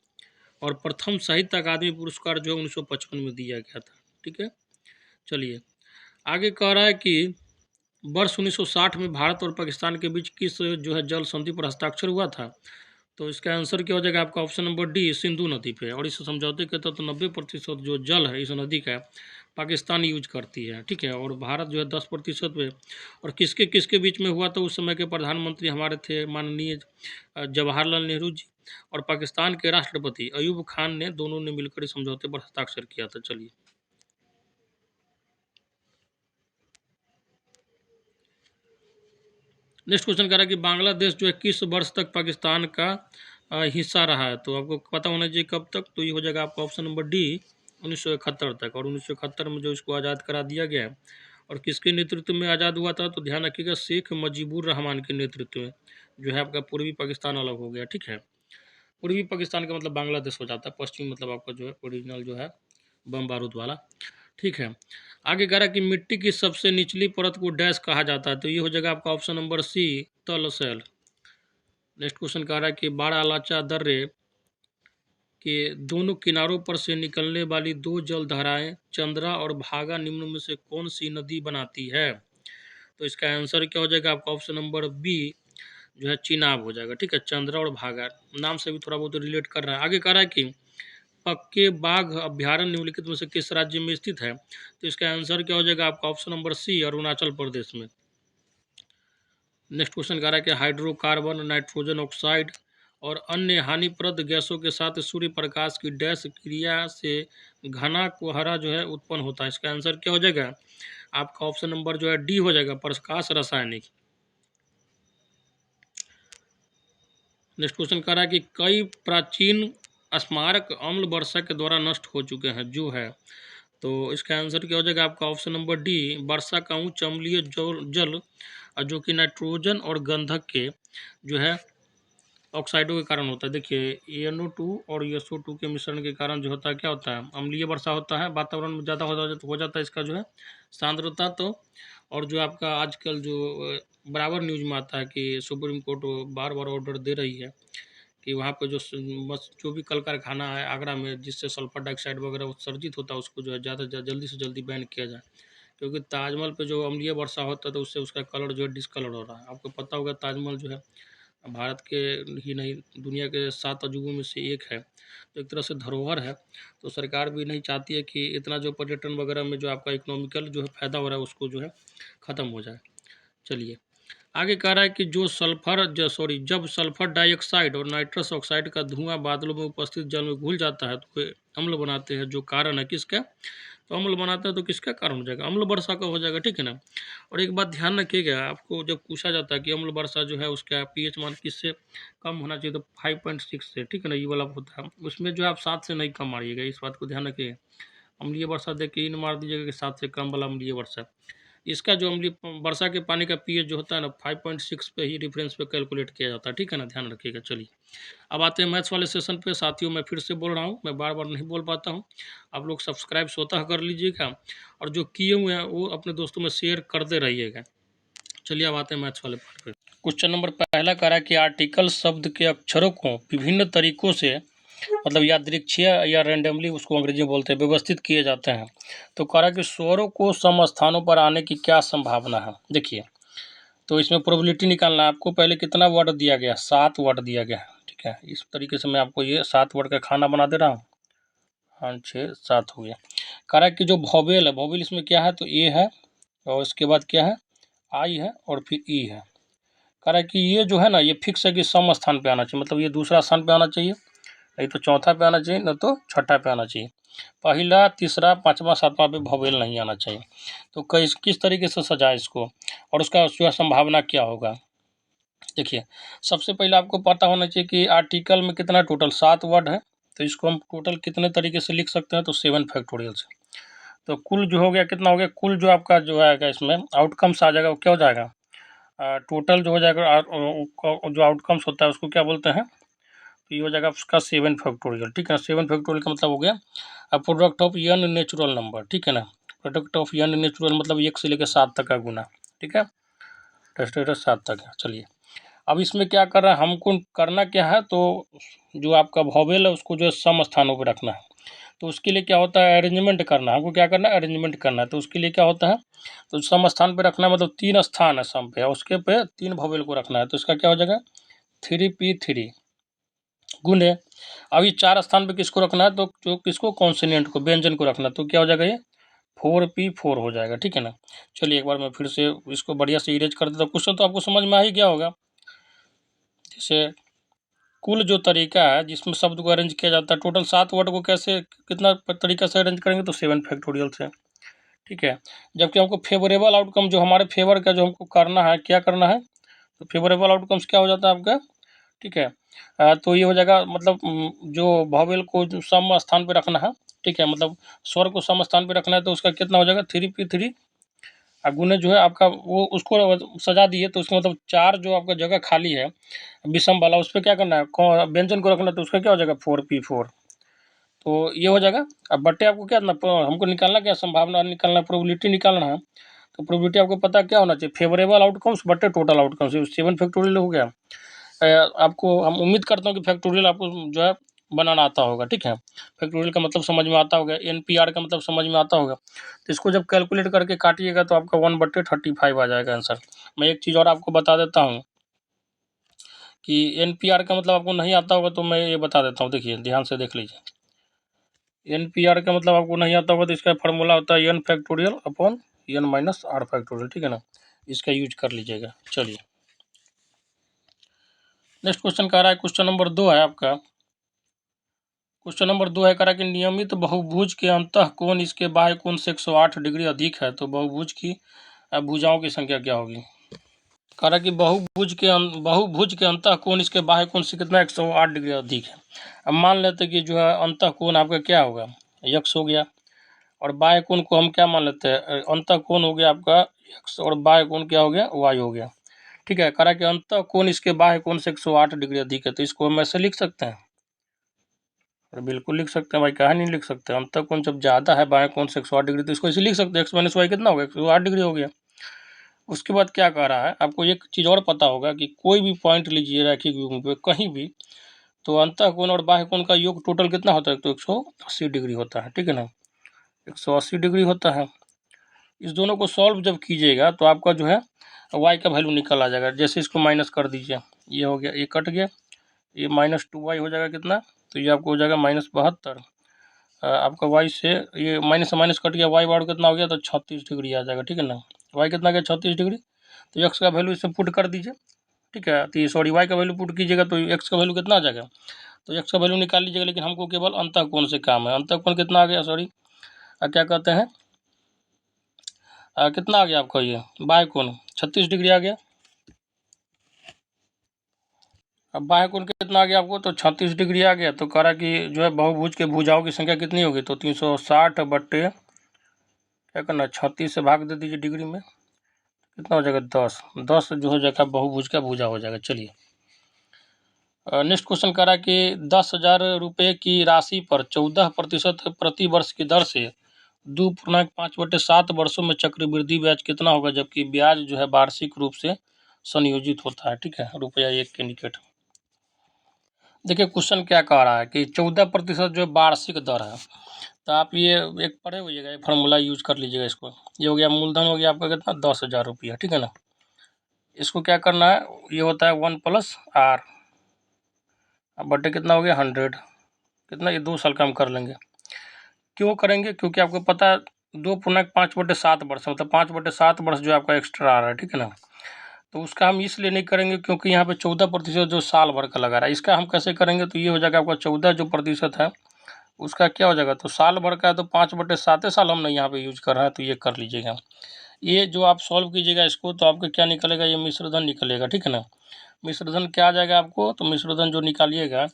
और प्रथम साहित्य अकादमी पुरस्कार जो है 1955 में दिया गया था, ठीक है। चलिए आगे कह रहा है कि वर्ष 1960 में भारत और पाकिस्तान के बीच किस जो है जल संधि पर हस्ताक्षर हुआ था? तो इसका आंसर क्या हो जाएगा आपका? ऑप्शन नंबर डी, सिंधु नदी पे। और इस समझौते के तहत 90% जो जल है इस नदी का पाकिस्तान यूज करती है, ठीक है, और भारत जो है 10% पे। और किसके किसके बीच में हुआ? तो उस समय के प्रधानमंत्री हमारे थे माननीय जवाहरलाल नेहरू जी, और पाकिस्तान के राष्ट्रपति अयूब खान ने, दोनों ने मिलकर इस समझौते पर हस्ताक्षर किया था। चलिए नेक्स्ट क्वेश्चन कह रहा है कि बांग्लादेश जो है किस वर्ष तक पाकिस्तान का हिस्सा रहा है? तो आपको पता होना चाहिए कब तक। तो ये हो जाएगा आपका ऑप्शन नंबर डी, 1971 तक। और 1971 में जो इसको आज़ाद करा दिया गया है। और किसके नेतृत्व में आज़ाद हुआ था? तो ध्यान रखिएगा शेख मुजीबुर रहमान के नेतृत्व में जो है आपका पूर्वी पाकिस्तान अलग हो गया, ठीक है। पूर्वी पाकिस्तान का मतलब बांग्लादेश हो जाता है, पश्चिमी मतलब आपका जो है ओरिजिनल जो है बम बारूद वाला, ठीक है। आगे कह रहा है कि मिट्टी की सबसे निचली परत को डैश कहा जाता है? तो ये हो जाएगा आपका ऑप्शन नंबर सी, तलसेल। नेक्स्ट क्वेश्चन कह रहा है कि बाड़ा लाचा दर्रे के दोनों किनारों पर से निकलने वाली दो जल धाराएं चंद्रा और भागा निम्न में से कौन सी नदी बनाती है? तो इसका आंसर क्या हो जाएगा आपका? ऑप्शन नंबर बी जो है चिनाब हो जाएगा, ठीक है। चंद्रा और भागा नाम से भी थोड़ा बहुत रिलेट कर रहा है। आगे कह रहा है कि पक्के बाघ अभ्यारण्य निम्नलिखित में से किस राज्य में स्थित है? तो इसका आंसर क्या हो जाएगा आपका? ऑप्शन नंबर सी, अरुणाचल प्रदेश में। नेक्स्ट क्वेश्चन कह रहा है कि हाइड्रोकार्बन, नाइट्रोजन ऑक्साइड और अन्य हानिप्रद गैसों के साथ सूर्य प्रकाश की डैश क्रिया से घना कोहरा जो है उत्पन्न होता है? इसका आंसर क्या हो जाएगा आपका? ऑप्शन नंबर जो है डी हो जाएगा, प्रकाश रासायनिक। नेक्स्ट क्वेश्चन कह रहा है कि कई प्राचीन स्मारक अम्ल वर्षा के द्वारा नष्ट हो चुके हैं जो है? तो इसका आंसर क्या हो जाएगा आपका? ऑप्शन नंबर डी, वर्षा का उच्च अम्लीय जल जो कि नाइट्रोजन और गंधक के जो है ऑक्साइडों के कारण होता है। देखिए NO2 और SO2 के मिश्रण के कारण जो होता है क्या होता है? अम्लीय वर्षा होता है, वातावरण में ज़्यादा हो जाता है इसका जो है सांद्रता। तो और जो आपका आजकल जो बराबर न्यूज में आता है कि सुप्रीम कोर्ट बार बार ऑर्डर दे रही है कि वहाँ पे बस जो भी कल कारखाना है आगरा में जिससे सल्फर डाइऑक्साइड वगैरह उत्सर्जित होता है उसको जो है ज़्यादा से ज़्यादा जल्दी से जल्दी बैन किया जाए। क्योंकि ताजमहल पे जो अम्लीय वर्षा होता है तो उससे उसका कलर जो है डिसकलर हो रहा है। आपको पता होगा ताजमहल जो है भारत के ही नहीं दुनिया के 7 अजूबों में से एक है, तो एक तरह से धरोहर है। तो सरकार भी नहीं चाहती है कि इतना जो पर्यटन वगैरह में जो आपका इकोनॉमिकल जो है फ़ायदा हो रहा है उसको जो है ख़त्म हो जाए। चलिए आगे कह रहा है कि जब सल्फर डाइऑक्साइड और नाइट्रस ऑक्साइड का धुआं बादलों में उपस्थित जल में घुल जाता है तो वे अम्ल बनाते हैं, जो कारण है किसका? तो अम्ल बनाता है तो किसका कारण हो जाएगा? अम्ल वर्षा का हो जाएगा, ठीक है ना। और एक बात ध्यान रखिएगा, आपको जब पूछा जाता है कि अम्ल वर्षा जो है उसका पीएच मान किससे कम होना चाहिए, तो 5.6 से, ठीक है ना, ये वाला होता है। उसमें जो है आप 7 से नहीं कम मारिएगा, इस बात को ध्यान रखिएगा। अम्लीय वर्षा देख के इन मार दीजिएगा कि 7 से कम वाला अम्लीय वर्षा। इसका जो अम्लीय वर्षा के पानी का पीएच जो होता है ना 5.6 पे ही रेफरेंस पे कैलकुलेट किया जाता है, ठीक है ना, ध्यान रखिएगा। चलिए अब आते हैं मैथ्स वाले सेशन पे। साथियों मैं फिर से बोल रहा हूँ, मैं बार बार नहीं बोल पाता हूँ, आप लोग सब्सक्राइब स्वतः कर लीजिएगा और जो किए हुए हैं वो अपने दोस्तों में शेयर करते रहिएगा। चलिए अब आते हैं मैथ्स वाले पार्ट पे। क्वेश्चन नंबर पहला कह रहा है कि आर्टिकल शब्द के अक्षरों को विभिन्न तरीकों से मतलब यादृच्छिक या रैंडमली उसको अंग्रेजी में बोलते हैं व्यवस्थित किए जाते हैं। तो कह रहा है कि स्वरों को सम स्थानों पर आने की क्या संभावना है। देखिए तो इसमें प्रोबेबिलिटी निकालना है आपको। पहले कितना वर्ड दिया गया, 7 वर्ड दिया गया है, ठीक है। इस तरीके से मैं आपको ये 7 वर्ड का खाना बना दे रहा हूँ। 5 6 7 हो गया। कह रहा है कि जो वोवेल है, वोवेल इसमें क्या है तो ए है और इसके बाद क्या है आई है और फिर ई है। कह रहा है कि ये जो है ना ये फिक्स है कि सम स्थान पे आना चाहिए, मतलब ये दूसरा स्थान पे आना चाहिए, नहीं तो चौथा पे आना चाहिए, न तो छठा पे आना चाहिए। पहला तीसरा पाँचवा सातवां पे वोवेल नहीं आना चाहिए। तो किस तरीके से सजाए इसको और उसका जो है संभावना क्या होगा। देखिए सबसे पहले आपको पता होना चाहिए कि आर्टिकल में कितना टोटल 7 वर्ड है। तो इसको हम टोटल कितने तरीके से लिख सकते हैं तो 7 फैक्टोरियल से। तो कुल जो हो गया कितना हो गया, कुल जो आपका जो आएगा इसमें आउटकम्स आ जाएगा वो क्या हो जाएगा, टोटल जो हो जाएगा जो आउटकम्स होता है उसको क्या बोलते हैं, तो ये हो जाएगा उसका 7 फैक्टोरियल, ठीक है ना। 7 फैक्टोरियल का मतलब हो गया product of n natural number, ठीक है ना। प्रोडक्ट ऑफ एन नेचुरल मतलब 1 से लेकर 7 तक का गुना, ठीक है, टेस्टेड 7 तक है। चलिए अब इसमें क्या कर रहा है, हमको करना क्या है तो जो आपका वोवेल है उसको जो है सम स्थानों पर रखना है। तो उसके लिए क्या होता है अरेंजमेंट करना है, हमको क्या करना है अरेंजमेंट करना है। तो उसके लिए क्या होता है तो सम स्थान पे रखना है, मतलब 3 स्थान है सम पे और उसके पे 3 वोवेल को रखना है। तो इसका क्या हो जाएगा 3p3 गुने अभी 4 स्थान पे किसको रखना है तो जो किसको कॉन्सोनेंट को व्यंजन को रखना है। तो क्या हो जाएगा ये 4p4 हो जाएगा, ठीक है ना। चलिए एक बार मैं फिर से इसको बढ़िया से इरेज कर देता हूँ। क्वेश्चन तो आपको समझ में आ ही गया होगा। जैसे कुल जो तरीका है जिसमें शब्द को अरेंज किया जाता है, टोटल 7 वर्ड को कैसे कितना तरीका से अरेंज करेंगे तो 7 फैक्टोरियल से, ठीक है। जबकि हमको फेवरेबल आउटकम जो हमारे फेवर का जो हमको करना है, क्या करना है तो फेवरेबल आउटकम्स क्या हो जाता है आपका, ठीक है। तो ये हो जाएगा मतलब जो वोवेल को जो सम स्थान पे रखना है, ठीक है, मतलब स्वर को सम स्थान पे रखना है तो उसका कितना हो जाएगा 3p3 गुने जो है आपका वो उसको सजा दिए तो उसका मतलब 4 जो आपका जगह खाली है विषम वाला उस पर क्या करना है व्यंजन को रखना, तो उसका क्या हो जाएगा 4p4। तो ये हो जाएगा। अब बट्टे आपको क्या हमको निकालना क्या संभावना निकालना, प्रोबेबिलिटी निकालना है। तो प्रोबेबिलिटी आपको पता क्या होना चाहिए फेवरेबल आउटकम्स बट्टे टोटल आउटकम्स, 7 फैक्टोरियल हो गया। आपको हम उम्मीद करता हूँ कि फैक्टोरियल आपको जो है बनाना आता होगा, ठीक है। फैक्टोरियल का मतलब समझ में आता होगा, एनपीआर का मतलब समझ में आता होगा। तो इसको जब कैलकुलेट करके काटिएगा तो आपका 1/35 आ जाएगा आंसर। मैं एक चीज़ और आपको बता देता हूँ कि एनपीआर का मतलब आपको नहीं आता होगा तो मैं ये बता देता हूँ, देखिए ध्यान से देख लीजिए। एनपीआर का मतलब आपको नहीं आता होगा तो इसका फार्मूला होता है n factorial upon n minus r factorial, ठीक है ना। इसका यूज कर लीजिएगा। चलिए नेक्स्ट क्वेश्चन कह रहा है, क्वेश्चन नंबर 2 है आपका। क्वेश्चन नंबर 2 है कह रहा है कि नियमित बहुभुज के अंतः कोण इसके बाह्य कोण से 108 डिग्री अधिक है तो बहुभुज की भुजाओं की संख्या क्या होगी। कह रहा है कि बहुभुज के अंतः कोण इसके बाह्य कोण से कितना 108 डिग्री अधिक है। अब मान लेते कि जो है अंतः कोण आपका क्या होगा x हो गया और बाह्य कोण को हम क्या मान लेते हैं अंतः कोण हो गया आपका x और बाह्य कोण क्या हो गया y हो गया, ठीक है। कह रहा है कि अंतः कोण इसके बाह्य कोण से 108 डिग्री अधिक है तो इसको हम ऐसे लिख सकते हैं, और बिल्कुल लिख सकते हैं भाई, कहा नहीं लिख सकते। अंतः कोण जब ज़्यादा है बाएं कोण से 108 डिग्री तो इसको इसे लिख सकते हैं x माइनस वाई कितना होगा 108 डिग्री हो गया। उसके बाद क्या कह रहा है आपको एक चीज़ और पता होगा कि कोई भी पॉइंट लीजिए रैखिक युग्म पे कहीं भी तो अंतः कोण और बाह्य कोण का योग टोटल कितना होता है तो 180 डिग्री होता है, ठीक है ना, 180 डिग्री होता है। इस दोनों को सॉल्व जब कीजिएगा तो आपका जो है y का वैल्यू निकल आ जाएगा। जैसे इसको माइनस कर दीजिए, ये हो गया, ये कट गया, ये -2y हो जाएगा कितना, तो ये आपको हो जाएगा -72। आपका y से ये माइनस से माइनस कट गया, y बार कितना हो गया तो 36 डिग्री आ जाएगा, ठीक है ना। y कितना गया 36 डिग्री, तो x का वैल्यू इसमें पुट कर दीजिए, ठीक है। तो सॉरी y का वैल्यू पुट कीजिएगा तो x का वैल्यू कितना आ जाएगा, तो x का वैल्यू निकाल लीजिएगा। लेकिन हमको केवल अंतः कोण से काम है। अंतः कोण कितना आ गया, सॉरी क्या कहते हैं कितना आ गया आपका ये बाह्य कोण 36 डिग्री आ गया। अब बाह्य कोण कितना आ गया आपको, तो 36 डिग्री आ गया। तो कह रहा कि जो है बहुभुज के भुजाओं की संख्या कितनी होगी, तो 360 बट्टे क्या करना, 36 से भाग दे दीजिए डिग्री में, कितना हो जाएगा 10। 10 जो हो जाएगा बहुभुज का भुजा हो जाएगा। चलिए नेक्स्ट क्वेश्चन कह रहा है कि 10,000 रुपये की राशि पर 14% प्रति वर्ष की दर से 2.5/7 वर्षों में चक्रवृद्धि ब्याज कितना होगा, जबकि ब्याज जो है वार्षिक रूप से संयोजित होता है। ठीक है, रुपया 1 के निकट। देखिए क्वेश्चन क्या कह रहा है कि 14% जो वार्षिक दर है, तो आप ये एक पढ़े होइएगा, ये फार्मूला यूज कर लीजिएगा इसको। ये हो गया मूलधन, हो गया आपका कितना 10,000 रुपया। ठीक है ना, इसको क्या करना है, ये होता है 1+r, अब बटे कितना हो गया 100, कितना, ये 2 साल का हम कर लेंगे। क्यों करेंगे, क्योंकि आपको पता है 2.5/7 वर्ष मतलब 5/7 वर्ष जो आपका एक्स्ट्रा आ रहा है। ठीक है ना, तो उसका हम इसलिए नहीं करेंगे क्योंकि यहाँ पे 14% जो साल भर का लगा रहा है, इसका हम कैसे करेंगे, तो ये हो जाएगा आपका 14 जो प्रतिशत है उसका क्या हो जाएगा, तो साल भर का है तो 5/7 साल हमने यहाँ पे यूज कर रहे हैं, तो ये कर लीजिएगा। ये जो आप सॉल्व कीजिएगा इसको, तो आपका क्या निकलेगा, ये मिश्रधन निकलेगा। ठीक है ना, मिश्रधन क्या आ जाएगा आपको, तो मिश्रधन जो निकालिएगा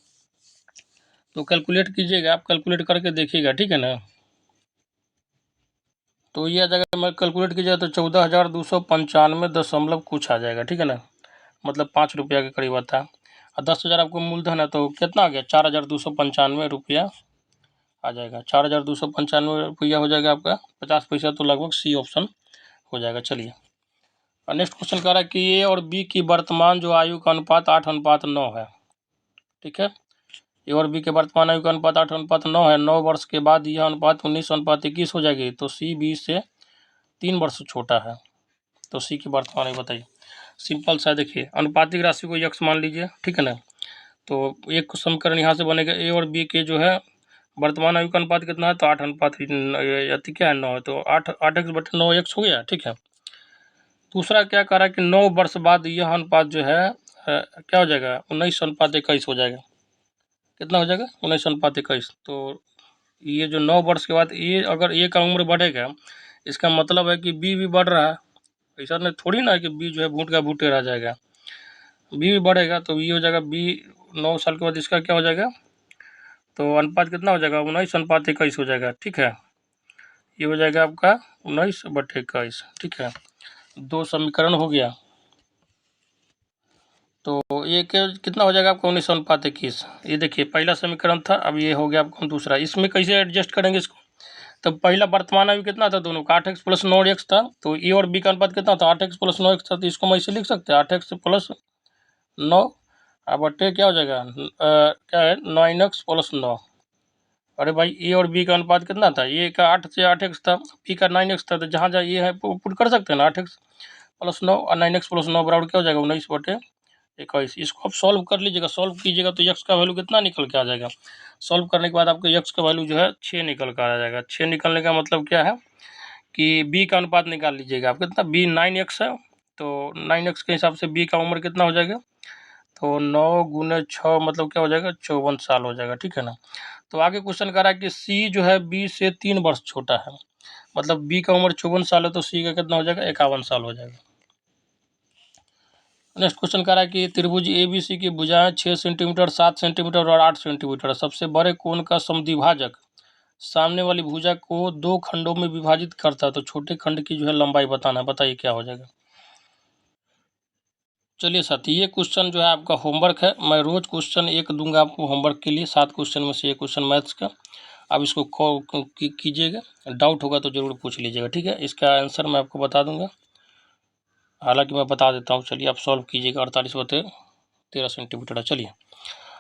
तो कैलकुलेट कीजिएगा, आप कैलकुलेट करके देखिएगा। ठीक है ना, तो ये आ जाएगा, मैं कैलकुलेट कीजिएगा तो 14,295 दशमलव कुछ आ जाएगा। ठीक है ना, मतलब 5 रुपया के करीब आता है। और 10,000 आपको मूलधन है तो कितना आ गया, 4,295 रुपया आ जाएगा। 4,295 रुपया हो जाएगा आपका, 50 पैसा तो लगभग सी ऑप्शन हो जाएगा। चलिए और नेक्स्ट क्वेश्चन कह रहा है कि ए और बी की वर्तमान जो आयु का अनुपात 8:9 है। ठीक है, ए और बी के वर्तमान आयु का अनुपात 8:9 है। 9 वर्ष के बाद यह अनुपात 19:21 हो जाएगी, तो सी बी से 3 वर्ष छोटा है। तो सी की वर्तमान आयु बताइए। सिंपल सा, देखिए अनुपातिक राशि को यक्स मान लीजिए। ठीक है ना, तो एक समीकरण यहाँ से बनेगा, ए और बी के जो है वर्तमान आयु का अनुपात कितना है, तो 8:अति क्या है 9 है, तो 8x/9x हो गया। ठीक है, दूसरा क्या कह रहा है कि 9 वर्ष बाद यह अनुपात जो है क्या हो जाएगा, 19:21 हो जाएगा। कितना हो जाएगा, 19:21। तो ये जो 9 वर्ष के बाद ये अगर ए का उम्र बढ़ेगा, इसका मतलब है कि बी भी बढ़ रहा है। ऐसा नहीं थोड़ी ना है कि बी जो है भूट का भूटे रह जाएगा, बी भी बढ़ेगा। तो ये हो जाएगा बी 9 साल के बाद इसका क्या हो जाएगा, तो अनुपात कितना हो जाएगा, 19:21 हो जाएगा। ठीक है, ये हो जाएगा आपका 19/21। ठीक है, 2 समीकरण हो गया। तो ये कितना हो जाएगा आपका 19:21। ये देखिए पहला समीकरण था, अब ये हो गया आपका दूसरा। इसमें कैसे एडजस्ट करेंगे इसको, तो पहला वर्तमान आयु कितना था दोनों का, 8x+9x था। तो ए और बी का अनुपात कितना था, 8x+9x था। तो इसको हम ऐसे लिख सकते हैं 8x+9 अब बट्टे क्या हो जाएगा क्या है 9x+9। अरे भाई ए और बी का अनुपात कितना था, ए का 8 से 8x था, बी का 9x था। तो जहाँ जहाँ ये है पुट कर सकते हैं ना, 8x+9 और 9x+9 बराबर क्या हो जाएगा 19/21। इसको आप सॉल्व कर लीजिएगा, सॉल्व कीजिएगा तो यक्स का वैल्यू कितना निकल के आ जाएगा। सॉल्व करने के बाद आपको यक्स का वैल्यू जो है 6 निकल कर आ जाएगा। 6 निकलने का मतलब क्या है कि बी का अनुपात निकाल लीजिएगा आप, कितना बी 9x है, तो 9x के हिसाब से बी का उम्र कितना हो जाएगा, तो 9 × 6 मतलब क्या हो जाएगा 54 साल हो जाएगा। ठीक है ना, तो आगे क्वेश्चन कर रहा है कि सी जो है बी से 3 वर्ष छोटा है, मतलब बी का उम्र 54 साल है, तो सी का कितना हो जाएगा 51 साल हो जाएगा। नेक्स्ट क्वेश्चन कह रहा है कि त्रिभुज ए बी सी की भुजाएं 6 सेंटीमीटर, 7 सेंटीमीटर और 8 सेंटीमीटर। सबसे बड़े कोण का समद्विभाजक सामने वाली भुजा को 2 खंडों में विभाजित करता है, तो छोटे खंड की जो है लंबाई बताना है। बताइए क्या हो जाएगा। चलिए साथी, ये क्वेश्चन जो है आपका होमवर्क है। मैं रोज क्वेश्चन एक दूंगा आपको होमवर्क के लिए, 7 क्वेश्चन में से ये क्वेश्चन मैथ्स का। आप इसको कीजिएगा, डाउट होगा तो ज़रूर पूछ लीजिएगा। ठीक है, इसका आंसर मैं आपको बता दूंगा, हालांकि मैं बता देता हूँ। चलिए आप सॉल्व कीजिएगा। 48/13 सेंटीमीटर है। चलिए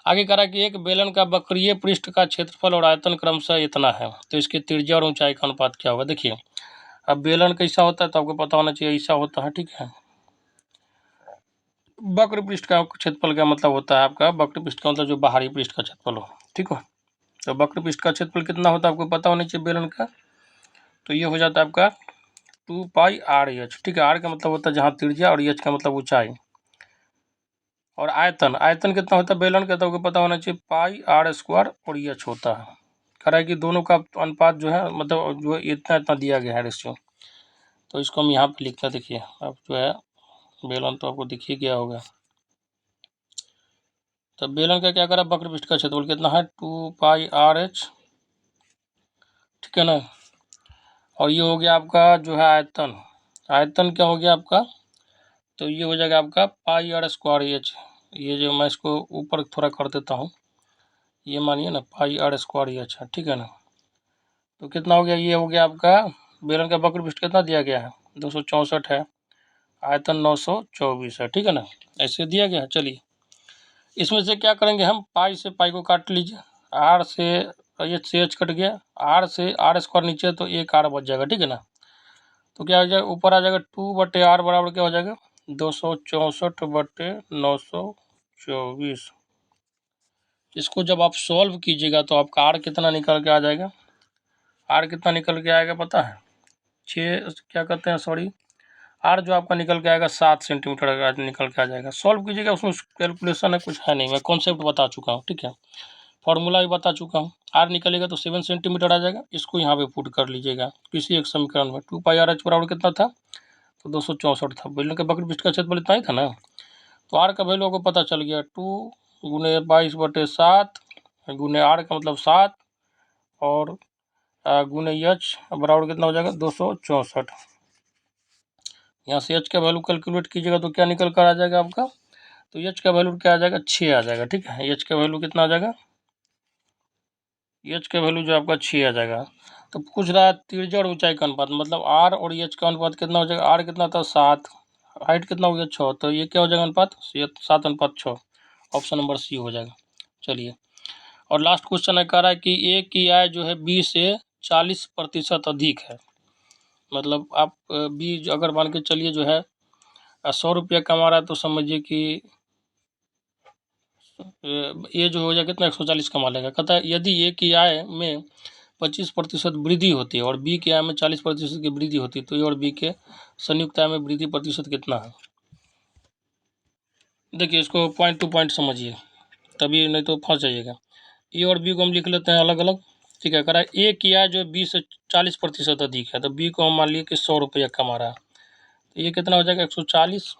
आगे कह रहा है कि एक बेलन का वक्रीय पृष्ठ का क्षेत्रफल और आयतन क्रमशः इतना है, तो इसकी त्रिज्या और ऊंचाई का अनुपात क्या होगा। देखिए अब बेलन कैसा होता है तो आपको पता होना चाहिए, ऐसा होता है। ठीक है, वक्र पृष्ठ का क्षेत्रफल का मतलब होता है आपका, वक्र पृष्ठ का मतलब जो बाहरी पृष्ठ का क्षेत्रफल हो। ठीक हो, तो वक्र पृष्ठ का क्षेत्रफल कितना होता है आपको पता होना चाहिए बेलन का, तो ये हो जाता है आपका 2πr(h). ठीक है, आर का मतलब होता है जहाँ त्रिज्या और एच का मतलब ऊंचाई। और आयतन, आयतन कितना होता है बेलन का, तो आपको पता होना चाहिए πr² और एच होता है। कह रहा है कि दोनों का अनुपात जो है मतलब जो इतना इतना दिया गया है रेशियो। तो इसको हम यहाँ पे लिखते हैं। देखिए अब जो है बेलन तो आपको दिख ही गया होगा। तो बेलन का क्या करा, वक्र पृष्ठ का क्षेत्रफल कितना है 2πr(h), ठीक है ना। और ये हो गया आपका जो है आयतन, आयतन क्या हो गया आपका, तो ये हो जाएगा आपका πr²h। ये जो मैं इसको ऊपर थोड़ा कर देता हूँ, ये मानिए ना πr²h है, ठीक है ना। तो कितना हो गया, ये हो गया आपका बेलन का वक्र पृष्ठ कितना दिया गया है 264 है, आयतन 924 है, ठीक है ना, ऐसे दिया गया है। चलिए इसमें से क्या करेंगे हम, पाई से पाई को काट लीजिए, आर से एच से एच कट गया, आर से r² नीचे तो एक r बच जाएगा, ठीक है ना। तो क्या हो जाएगा, ऊपर आ जाएगा 2/r बराबर क्या हो जाएगा 264/924। इसको जब आप सॉल्व कीजिएगा तो आपका आर कितना निकल के आ जाएगा, आर कितना निकल के आएगा पता है, 6 क्या कहते हैं सॉरी, आर जो आपका निकल के आएगा 7 सेंटीमीटर निकल के आ जाएगा। सॉल्व कीजिएगा, उसमें कैलकुलेशन है कुछ है नहीं, मैं कॉन्सेप्ट बता चुका हूँ, ठीक है, फॉर्मूला भी बता चुका हूँ। आर निकलेगा तो 7 सेंटीमीटर आ जाएगा, इसको यहाँ पे पुट कर लीजिएगा किसी एक समीकरण में। 2πr(h) बराबर कितना था, तो 264 था। बेलन के वक्र पृष्ठ का क्षेत्रफल इतना ही था ना, तो आर का वैल्यू आपको पता चल गया, 2 × 22/7 गुने आर का मतलब 7 और गुने एच बराबर कितना हो जाएगा 264। यहाँ से एच का वैल्यू कैलकुलेट कीजिएगा तो क्या निकल कर आ जाएगा आपका, तो एच का वैल्यू क्या आ जाएगा 6 आ जाएगा, ठीक है। एच का वैल्यू कितना आ जाएगा, एच का वैल्यू जो आपका 6 आ जाएगा। तो पूछ रहा है त्रिज्या और ऊंचाई का अनुपात, मतलब आर और एच का अनुपात कितना हो जाएगा, आर कितना था 7, हाइट कितना हो गया 6, तो ये क्या हो जाएगा अनुपात 7:6, ऑप्शन नंबर सी हो जाएगा। चलिए और लास्ट क्वेश्चन है, कह रहा है कि ए की आय जो है बी से 40% अधिक है। मतलब आप बी अगर मान के चलिए जो है 100 रुपया कमा रहा है, तो समझिए कि ये जो हो जाए कितना 140 कमा लेगा। कहता है यदि ए की आय में 25% वृद्धि होती है और बी की आय में 40% की वृद्धि होती है, तो ए और बी के संयुक्त आय में वृद्धि प्रतिशत कितना है। देखिए इसको पॉइंट टू पॉइंट समझिए, तभी नहीं तो फंस जाइएगा। ए और बी को हम लिख लेते हैं अलग अलग, ठीक है। करा ए की आय जो बी से 40% अधिक है, तो बी को हम मान लिए कि 100 रुपया कमा रहा है, तो ये कितना हो जाएगा 140।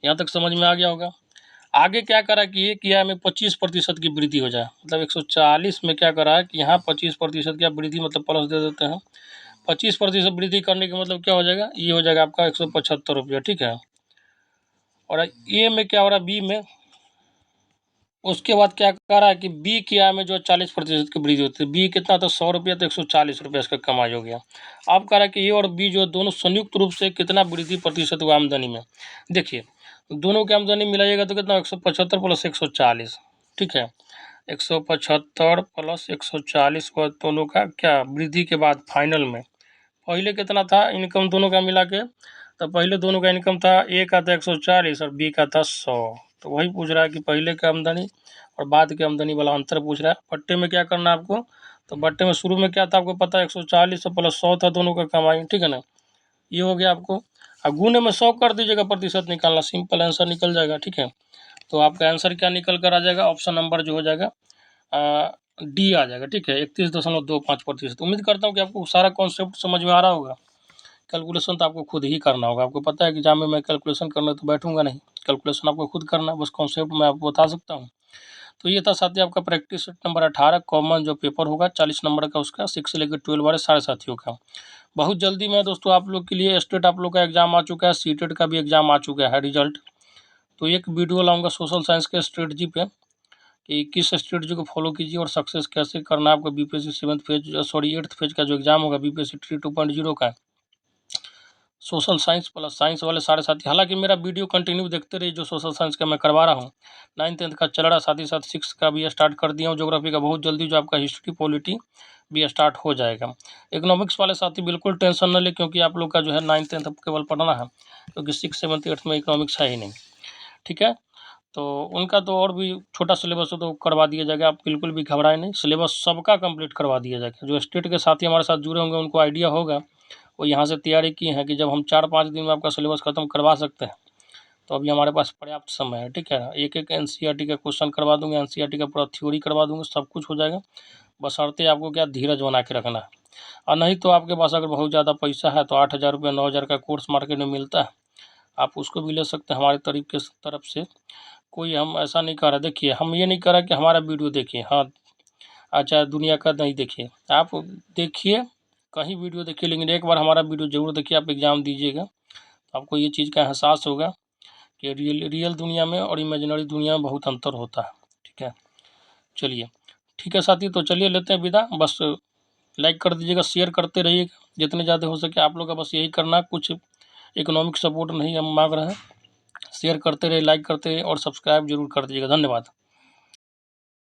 यहाँ तक समझ में आ गया होगा। आगे क्या करा कि ये किया में 25% की वृद्धि हो जाए, मतलब 140 में क्या करा कि यहाँ 25% की वृद्धि मतलब प्लस दे देते हैं। 25% वृद्धि करने का मतलब क्या हो जाएगा, ये हो जाएगा आपका 175 रुपया, ठीक है। और ए में क्या हो रहा है, बी में, उसके बाद क्या कर रहा है कि बी की आय में जो 40% की वृद्धि होती है, बी कितना था 100 रुपया, तो 140 रुपया इसका कमाई हो गया। अब कह रहा है कि ए और बी जो दोनों संयुक्त रूप से कितना वृद्धि प्रतिशत हुआ आमदनी में। देखिए दोनों की आमदनी मिलाइएगा तो कितना 175 + 140, ठीक है। 175 + 140 को दोनों का क्या वृद्धि के बाद फाइनल में, पहले कितना था इनकम दोनों का मिला के, तो पहले दोनों का इनकम था, ए का था 140 और बी का था 100। तो वही पूछ रहा है कि पहले की आमदनी और बाद की आमदनी वाला अंतर पूछ रहा है। बट्टे में क्या करना है आपको, तो बट्टे में शुरू में क्या था आपको पता है 140 + 100 था दोनों का कमाई, ठीक है ना। ये हो गया आपको, अब गुने में 100 कर दीजिएगा, प्रतिशत निकालना, सिंपल आंसर निकल जाएगा, ठीक है। तो आपका आंसर क्या निकल कर आ जाएगा, ऑप्शन नंबर जो हो जाएगा डी आ जाएगा, ठीक है, 31.25%। उम्मीद करता हूँ कि आपको सारा कॉन्सेप्ट समझ में आ रहा होगा। कैलकुलेशन तो आपको खुद ही करना होगा, आपको पता है कि एग्जाम में मैं कैलकुलेशन करने तो बैठूंगा नहीं, कैलकुलेशन आपको खुद करना है, बस कॉन्सेप्ट मैं आपको बता सकता हूँ। तो ये था साथी आपका प्रैक्टिस नंबर 18 कॉमन जो पेपर होगा 40 नंबर का, उसका 6 से लेकर 12 वाले सारे साथियों का। बहुत जल्दी में दोस्तों आप लोग के लिए स्टेट आप लोग का एग्जाम आ चुका है, सीटेट का भी एग्जाम आ चुका है रिजल्ट। तो एक वीडियो लाऊंगा सोशल साइंस के स्ट्रेटजी पे कि किस स्ट्रेटजी को फॉलो कीजिए और सक्सेस कैसे करना है आपको BPSC 7th phase sorry 8th phase का जो एग्जाम होगा बीपीएससी ट्री 2.0 का, सोशल साइंस प्लस साइंस वाले सारे साथी। हालांकि मेरा वीडियो कंटिन्यू देखते रहिए, जो सोशल साइंस का मैं करवा रहा हूँ, 9th 10th का चल रहा, साथ ही साथ 6th का भी स्टार्ट कर दिया हूँ, ज्योग्राफी का बहुत जल्दी जो आपका हिस्ट्री पॉलिटी भी स्टार्ट हो जाएगा। इकोनॉमिक्स वाले साथी बिल्कुल टेंशन न ले, क्योंकि आप लोग का जो है 9th 10th केवल पढ़ना है, क्योंकि 6th 7th 8th में इकोनॉमिक्स है ही नहीं, ठीक है। तो उनका तो और भी छोटा सिलेबस हो तो करवा दिया जाएगा, आप बिल्कुल भी घबराएं नहीं, सिलेबस सबका कंप्लीट करवा दिया जाएगा। जो स्टेट के साथी हमारे साथ जुड़े होंगे उनको आइडिया होगा, वो यहाँ से तैयारी की है कि जब हम 4-5 दिन में आपका सिलेबस खत्म करवा सकते हैं, तो अभी हमारे पास पर्याप्त समय है, ठीक है। एक एक एनसीईआरटी का क्वेश्चन करवा दूंगा, एनसीईआरटी का पूरा थ्योरी करवा दूंगा, सब कुछ हो जाएगा, बशर्ते आपको क्या धीरज बना के रखना है। और नहीं तो आपके पास अगर बहुत ज़्यादा पैसा है तो 8,000 रुपये 9,000 का कोर्स मार्केट में मिलता है, आप उसको भी ले सकते हैं हमारी तरफ से। कोई हम ऐसा नहीं कह रहे। देखिए, हम ये नहीं कह रहे कि हमारा वीडियो देखिए, हाँ, अच्छा दुनिया का नहीं देखिए। आप देखिए, कहीं वीडियो देखिए, लेकिन एक बार हमारा वीडियो ज़रूर देखिए। आप एग्ज़ाम दीजिएगा, तो आपको ये चीज़ का एहसास होगा कि रियल रियल दुनिया में और इमेजिनरी दुनिया में बहुत अंतर होता है। ठीक है, चलिए ठीक है साथी, तो चलिए लेते हैं विदा। बस लाइक कर दीजिएगा, शेयर करते रहिएगा जितने ज़्यादा हो सके आप लोग का, बस यही करना है। कुछ इकोनॉमिक सपोर्ट नहीं हम मांग रहे हैं। शेयर करते रहिए, लाइक करते रहिए और सब्सक्राइब जरूर कर दीजिएगा। धन्यवाद।